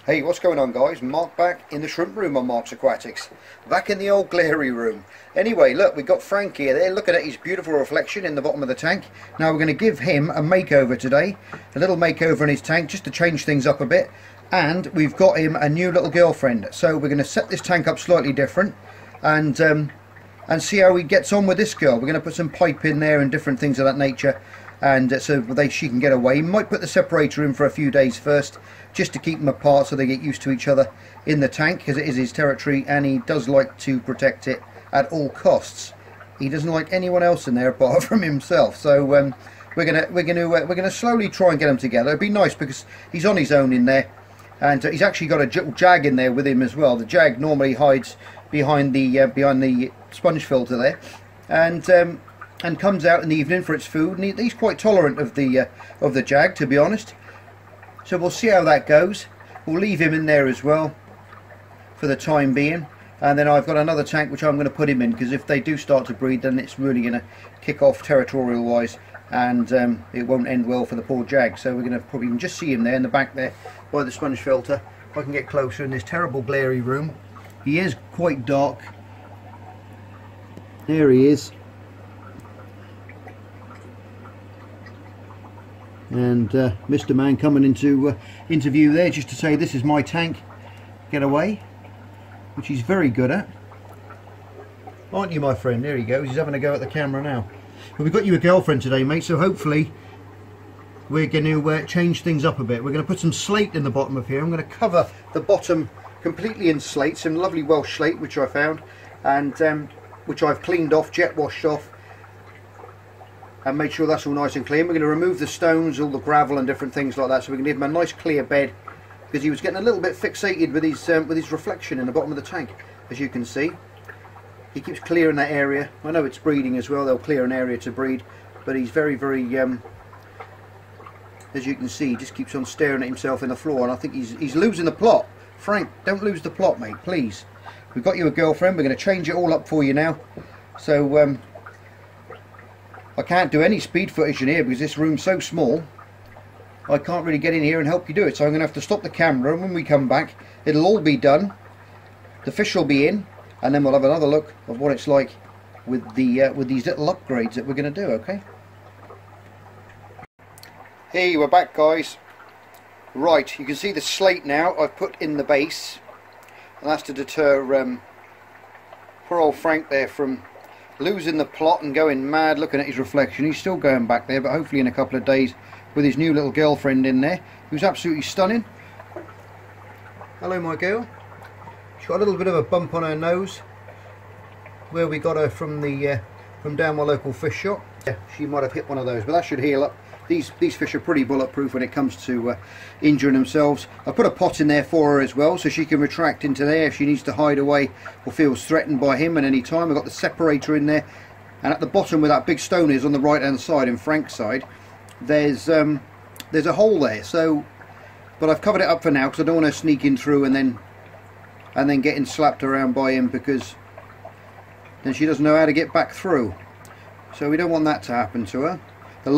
Hey, what's going on, guys? Mark back in the shrimp room on Mark's Aquatics. Back in the old glary room. Anyway, look, we've got Frank here there looking at his beautiful reflection in the bottom of the tank. Now we're going to give him a makeover today. A little makeover in his tank just to change things up a bit. And we've got him a new little girlfriend. So we're going to set this tank up slightly different and see how he gets on with this girl. We're going to put some pipe in there and different things of that nature. And so she can get away. Might put the separator in for a few days first, just to keep them apart so they get used to each other in the tank, because it is his territory and he does like to protect it at all costs. He doesn't like anyone else in there apart from himself. So we're gonna slowly try and get them together. It'd be nice because he's on his own in there, and he's actually got a little jag in there with him as well. The jag normally hides behind the sponge filter there, and comes out in the evening for its food, and he's quite tolerant of the jag, to be honest. So we'll see how that goes. We'll leave him in there as well for the time being, and then I've got another tank which I'm going to put him in, because if they do start to breed, then it's really going to kick off territorial wise, and it won't end well for the poor jag. So we're going to probably just see him there in the back there by the sponge filter. If I can get closer in this terrible glary room. He is quite dark. There he is. And Mr. Man coming into interview there just to say this is my tank, get away, which he's very good at, aren't you, my friend? There he goes, he's having a go at the camera now. Well, we've got you a girlfriend today, mate, so hopefully we're going to change things up a bit. We're going to put some slate in the bottom of here. I'm going to cover the bottom completely in slate, some lovely Welsh slate which I found, and which I've cleaned off, jet washed off, and make sure that's all nice and clean. We're going to remove the stones, all the gravel and different things like that, so we can give him a nice clear bed, because he was getting a little bit fixated with his reflection in the bottom of the tank. As you can see, he keeps clearing that area. I know it's breeding as well, they'll clear an area to breed, but he's very as you can see, he just keeps on staring at himself in the floor, and I think he's losing the plot. Frank, don't lose the plot, mate, please. We've got you a girlfriend. We're going to change it all up for you now. So I can't do any speed footage in here because this room's so small. I can't really get in here and help you do it, so I'm going to have to stop the camera, and when we come back it'll all be done. The fish will be in, and then we'll have another look of what it's like with these little upgrades that we're going to do, okay? Hey, we're back, guys. Right, you can see the slate now I've put in the base, and that's to deter poor old Frank there from losing the plot and going mad looking at his reflection. He's still going back there, but hopefully in a couple of days with his new little girlfriend in there, who's absolutely stunning. Hello, my girl. She's got a little bit of a bump on her nose where we got her from down my local fish shop. Yeah, she might have hit one of those, but that should heal up. These fish are pretty bulletproof when it comes to injuring themselves. I put a pot in there for her as well, so she can retract into there if she needs to hide away or feels threatened by him at any time. I've got the separator in there, and at the bottom where that big stone is on the right hand side, in Frank's side, there's a hole there. So, but I've covered it up for now because I don't want her sneaking through and then getting slapped around by him, because then she doesn't know how to get back through. So we don't want that to happen to her. The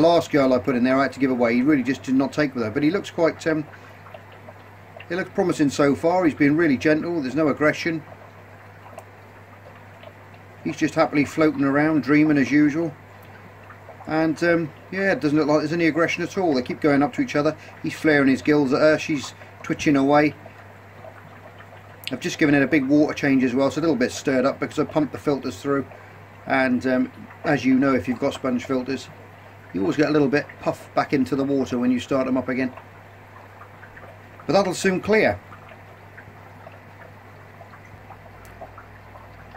last girl I put in there I had to give away. He really just did not take with her, but he looks quite he looks promising so far. He's been really gentle, there's no aggression. He's just happily floating around, dreaming as usual. And yeah, it doesn't look like there's any aggression at all. They keep going up to each other. He's flaring his gills at her, she's twitching away. I've just given it a big water change as well, so a little bit stirred up because I pumped the filters through. And as you know, if you've got sponge filters, you always get a little bit puff back into the water when you start them up again. But that'll soon clear.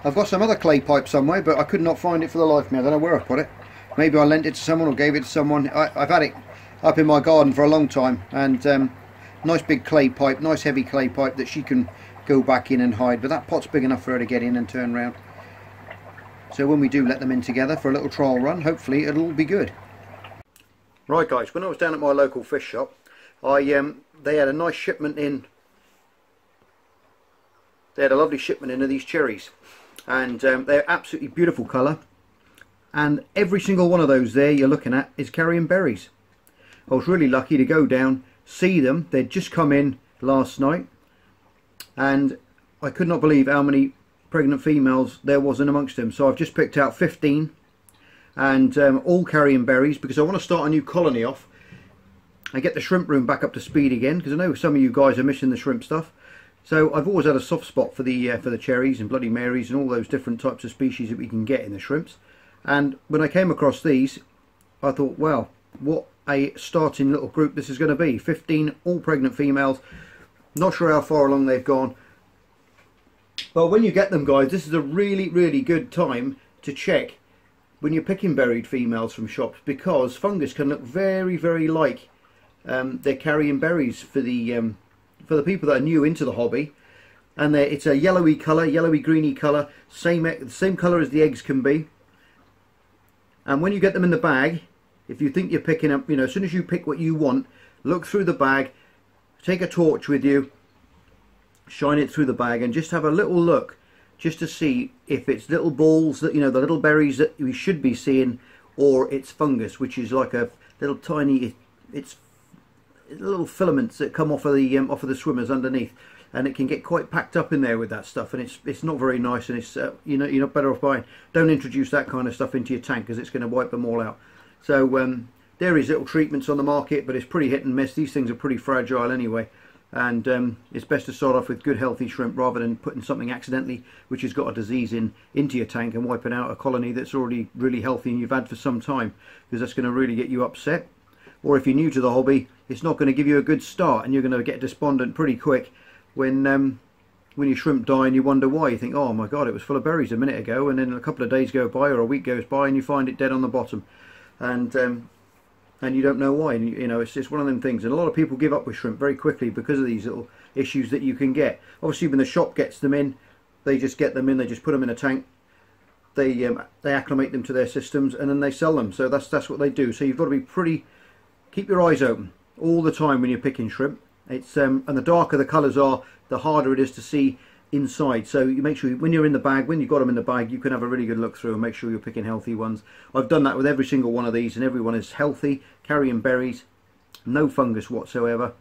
I've got some other clay pipe somewhere, but I could not find it for the life of me. I don't know where I put it. Maybe I lent it to someone or gave it to someone. I've had it up in my garden for a long time, and nice big clay pipe, nice heavy clay pipe that she can go back in and hide. But that pot's big enough for her to get in and turn round. So when we do let them in together for a little trial run, hopefully it'll all be good. Right, guys, when I was down at my local fish shop, they had a nice shipment in. They had a lovely shipment in of these cherries, and they're absolutely beautiful colour, and every single one of those there you're looking at is carrying berries. I was really lucky to go down, see them. They'd just come in last night, and I could not believe how many pregnant females there was in amongst them. So I've just picked out 15, and all carrying berries, because I want to start a new colony off and get the shrimp room back up to speed again, because I know some of you guys are missing the shrimp stuff. So I've always had a soft spot for the cherries and Bloody Marys and all those different types of species that we can get in the shrimps. And when I came across these, I thought, well, what a starting little group this is going to be. 15 all pregnant females. Not sure how far along they've gone. But when you get them, guys, this is a really, really good time to check when you're picking berried females from shops, because fungus can look very, very like they're carrying berries for the people that are new into the hobby. And it's a yellowy colour, yellowy greeny colour, same colour as the eggs can be. And when you get them in the bag, if you think you're picking up, you know, as soon as you pick what you want, look through the bag, take a torch with you, shine it through the bag, and just have a little look, just to see if it's little balls, that, you know, the little berries that we should be seeing, or it's fungus, which is like a little tiny, it's little filaments that come off of the swimmers underneath, and it can get quite packed up in there with that stuff, and it's not very nice, and it's you know, you're not better off buying. Don't introduce that kind of stuff into your tank, because it's going to wipe them all out. So there is little treatments on the market, but it's pretty hit and miss. These things are pretty fragile anyway, and it's best to start off with good healthy shrimp rather than putting something accidentally which has got a disease into your tank and wiping out a colony that's already really healthy and you've had for some time, because that's going to really get you upset. Or if you're new to the hobby, it's not going to give you a good start, and you're going to get despondent pretty quick when your shrimp die and you wonder why. You think, oh my god, it was full of berries a minute ago, and then a couple of days go by or a week goes by and you find it dead on the bottom, and you don't know why. And, you know, it's just one of them things, and a lot of people give up with shrimp very quickly because of these little issues that you can get. Obviously when the shop gets them in, they just get them in, they just put them in a tank, they acclimate them to their systems, and then they sell them. So that's what they do. So you've got to be keep your eyes open all the time when you're picking shrimp. It's and the darker the colours are, the harder it is to see inside. So you make sure when you're in the bag, when you've got them in the bag, you can have a really good look through and make sure you're picking healthy ones. I've done that with every single one of these, and every one is healthy, carrying berries, no fungus whatsoever,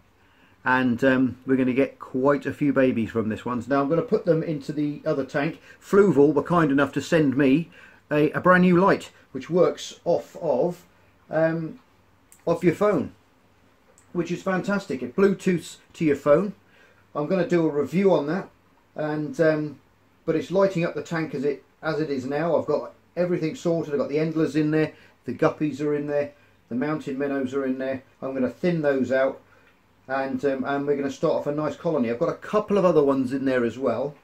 and we're going to get quite a few babies from this one. Now I'm going to put them into the other tank. Fluval were kind enough to send me a brand new light which works off of your phone, which is fantastic. It Bluetooths to your phone. I'm going to do a review on that, and but it's lighting up the tank as it is now. I've got everything sorted. I've got the endlers in there, the guppies are in there, the mountain minnows are in there. I'm going to thin those out, and we're going to start off a nice colony. I've got a couple of other ones in there as well.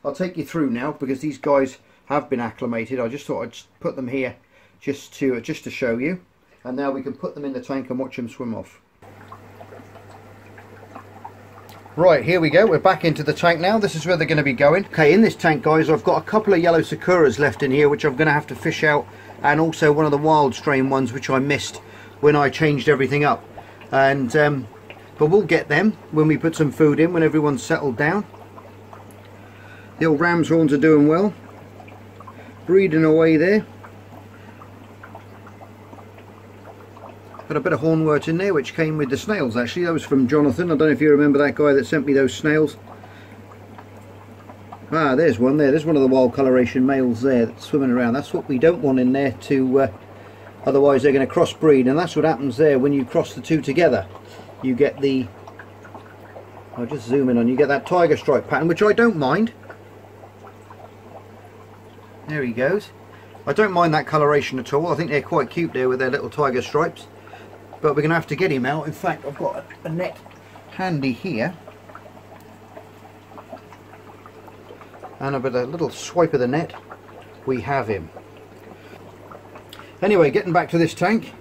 I'll take you through now, because these guys have been acclimated. I just thought I'd put them here just to show you, and now we can put them in the tank and watch them swim off. Right, here we go, we're back into the tank now. This is where they're going to be going. Okay, in this tank, guys, I've got a couple of yellow sakuras left in here, which I'm going to have to fish out, and also one of the wild strain ones, which I missed when I changed everything up. And but we'll get them when we put some food in, when everyone's settled down. The old ram's horns are doing well, breeding away there. Got a bit of hornwort in there, which came with the snails. Actually, that was from Jonathan. I don't know if you remember that guy that sent me those snails. Ah, there's one there. There's one of the wild coloration males there that's swimming around. That's what we don't want in there, to otherwise they're going to crossbreed, and that's what happens there when you cross the two together. You get the, I'll just zoom in on, you get that tiger stripe pattern, which I don't mind. There he goes. I don't mind that coloration at all. I think they're quite cute there with their little tiger stripes. But we're going to have to get him out. In fact, I've got a net handy here, and with a little swipe of the net, we have him. Anyway, getting back to this tank,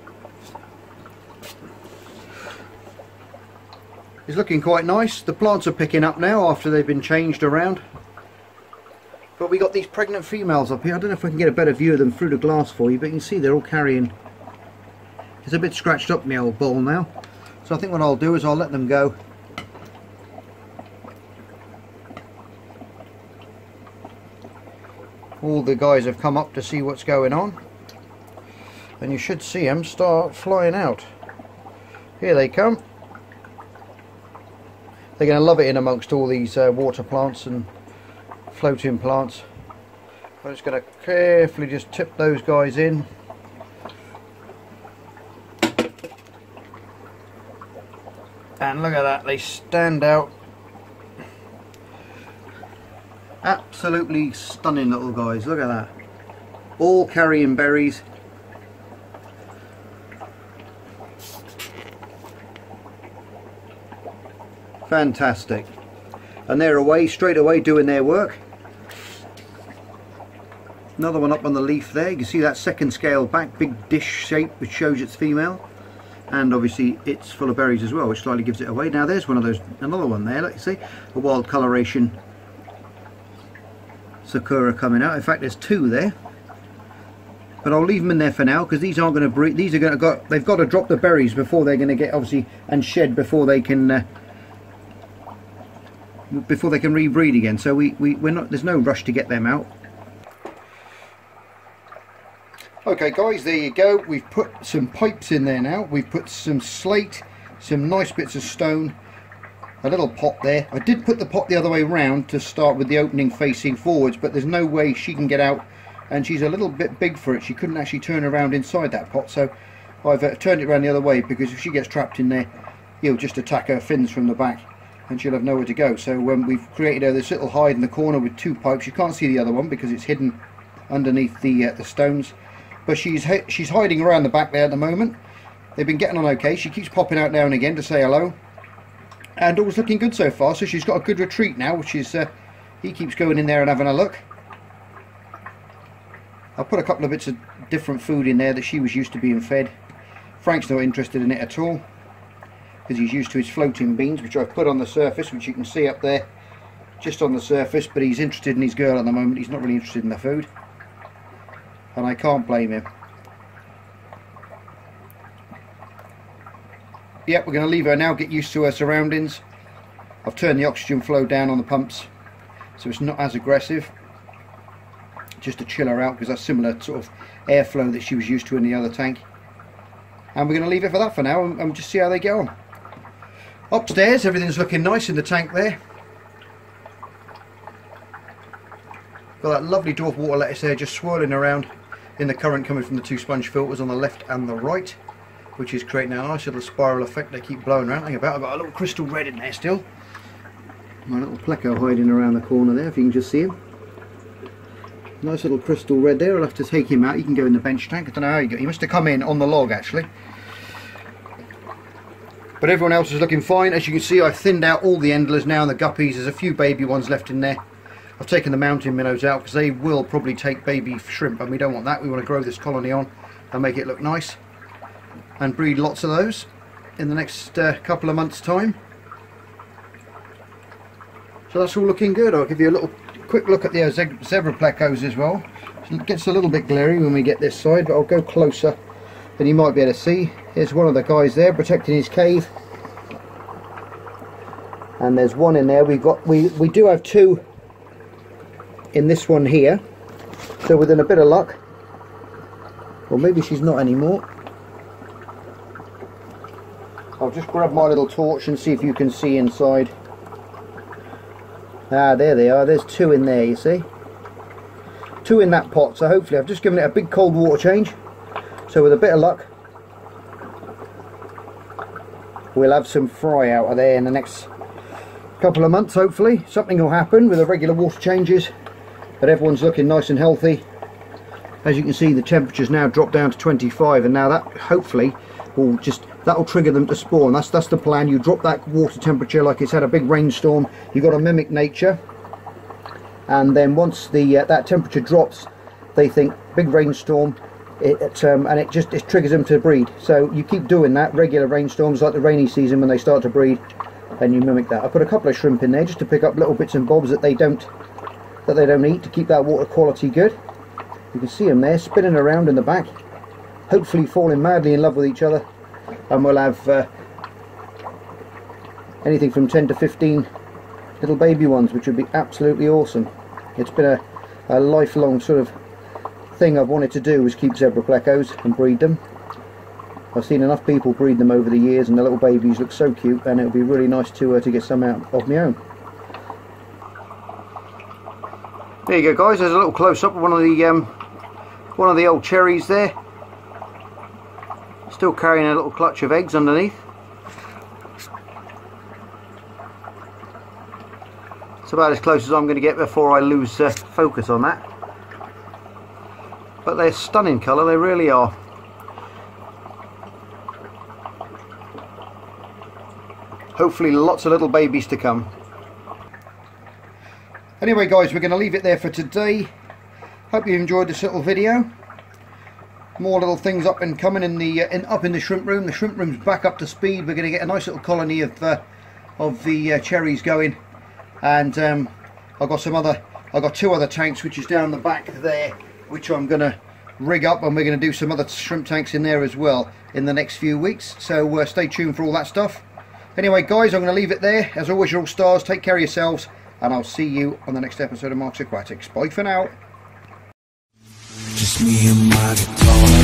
it's looking quite nice. The plants are picking up now after they've been changed around. But we got these pregnant females up here. I don't know if I can get a better view of them through the glass for you, but you can see they're all carrying. It's a bit scratched up my old bowl now, so I think what I'll do is I'll let them go. All the guys have come up to see what's going on, and you should see them start flying out. Here they come. They're going to love it in amongst all these water plants and floating plants. I'm just going to carefully just tip those guys in. And look at that, they stand out. Absolutely stunning little guys, look at that. All carrying berries. Fantastic. And they're away, straight away doing their work. Another one up on the leaf there. You can see that second scale back, big dish shape, which shows it's female. And obviously it's full of berries as well, which slightly gives it away. Now there's one of those, another one there, like you see, a wild coloration sakura coming out. In fact, there's two there. But I'll leave them in there for now because these aren't going to breed. These are going to they've got to drop the berries before they're going to get, obviously, and shed before they can rebreed again. So we're not. There's no rush to get them out. Okay guys, there you go. We've put some pipes in there now. We've put some slate, some nice bits of stone, a little pot there. I did put the pot the other way round to start with the opening facing forwards, but there's no way she can get out, and she's a little bit big for it. She couldn't actually turn around inside that pot, so I've turned it around the other way, because if she gets trapped in there, he'll just attack her fins from the back and she'll have nowhere to go. So we've created her this little hide in the corner with two pipes. You can't see the other one because it's hidden underneath the stones. But she's hiding around the back there at the moment. They've been getting on okay. She keeps popping out now and again to say hello, and all's looking good so far. So she's got a good retreat now, which is he keeps going in there and having a look. I'll put a couple of bits of different food in there that she was used to being fed. Frank's not interested in it at all because he's used to his floating beans, which I've put on the surface, which you can see up there just on the surface. But he's interested in his girl at the moment. He's not really interested in the food, and I can't blame him. Yep, we're going to leave her now, get used to her surroundings. I've turned the oxygen flow down on the pumps so it's not as aggressive, just to chill her out, because that's similar sort of airflow that she was used to in the other tank. And we're going to leave it for that for now and just see how they get on. Upstairs, everything's looking nice in the tank there. Got that lovely dwarf water lettuce there just swirling around in the current coming from the two sponge filters on the left and the right, which is creating a nice little spiral effect. They keep blowing around. Hang about, I've got a little crystal red in there still. My little pleco hiding around the corner there, if you can just see him. Nice little crystal red there. I'll have to take him out. He can go in the bench tank. I don't know how he got. He must have come in on the log actually. But everyone else is looking fine. As you can see, I've thinned out all the endlers now and the guppies. There's a few baby ones left in there. I've taken the mountain minnows out because they will probably take baby shrimp, and we don't want that. We want to grow this colony on and make it look nice and breed lots of those in the next couple of months' time. So that's all looking good. I'll give you a little quick look at the zebra plecos as well. It gets a little bit glary when we get this side, but I'll go closer than you might be able to see. Here's one of the guys there protecting his cave, and there's one in there. We do have two in this one here, so within a bit of luck, or maybe she's not anymore. I'll just grab my little torch and see if you can see inside. Ah, there they are. There's two in there, you see. Two in that pot, so hopefully I've just given it a big cold water change, so with a bit of luck we'll have some fry out of there in the next couple of months. Hopefully something will happen with the regular water changes, but everyone's looking nice and healthy. As you can see, the temperature's now dropped down to 25, and now that hopefully will just, that'll trigger them to spawn. That's the plan. You drop that water temperature like it's had a big rainstorm. You've got to mimic nature, and then once the that temperature drops, they think big rainstorm, and it triggers them to breed. So you keep doing that, regular rainstorms like the rainy season when they start to breed, and you mimic that. I put a couple of shrimp in there just to pick up little bits and bobs that they don't eat, to keep that water quality good. You can see them there spinning around in the back, hopefully falling madly in love with each other, and we'll have anything from 10 to 15 little baby ones, which would be absolutely awesome. It's been a lifelong sort of thing I've wanted to do, is keep zebra plecos and breed them. I've seen enough people breed them over the years, and the little babies look so cute, and it would be really nice to get some out of my own. There you go, guys. There's a little close-up of one of the old cherries there. Still carrying a little clutch of eggs underneath. It's about as close as I'm going to get before I lose focus on that. But they're stunning colour, they really are. Hopefully lots of little babies to come. Anyway guys, we're going to leave it there for today. Hope you enjoyed this little video. More little things up and coming in the up in the shrimp room. The shrimp room's back up to speed. We're going to get a nice little colony of the cherries going. And I've got 2 other tanks, which is down the back there, which I'm going to rig up, and we're going to do some other shrimp tanks in there as well in the next few weeks. So stay tuned for all that stuff. Anyway guys, I'm going to leave it there. As always, you're all stars. Take care of yourselves, and I'll see you on the next episode of Mark's Aquatics. Bye for now. Just me and my guitar.